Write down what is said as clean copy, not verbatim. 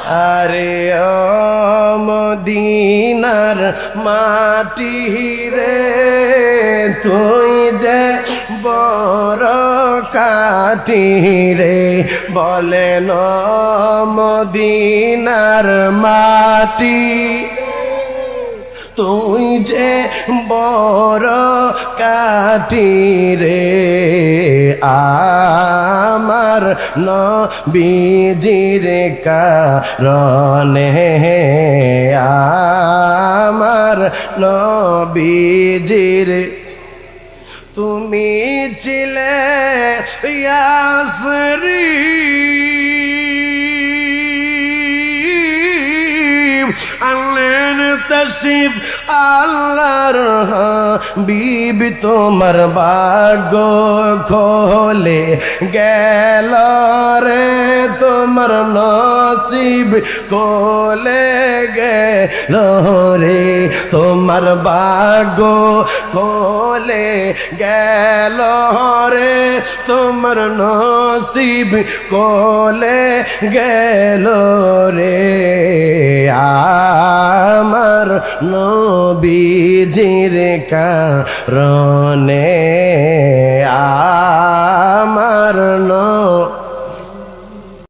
আরে ও মদিনার মাটি রে তুই যে বড় কাটি রে বলেন মদিনার মাটি তুই যে বড় কাটি রে আমার নবীজির কারণে আমার নবীজির তুমি ছিলে ইয়াসরি আনলেন তশরিফ আল্লাহর হাবিব তোমার ভাগ্য খোলে গেল রে তোমার নসিব খোলে গেল রে তোমার ভাগ্য খোলে গেল রে তোমার নসিব খোলে গেল রে আমার নবীজির কারণে আমার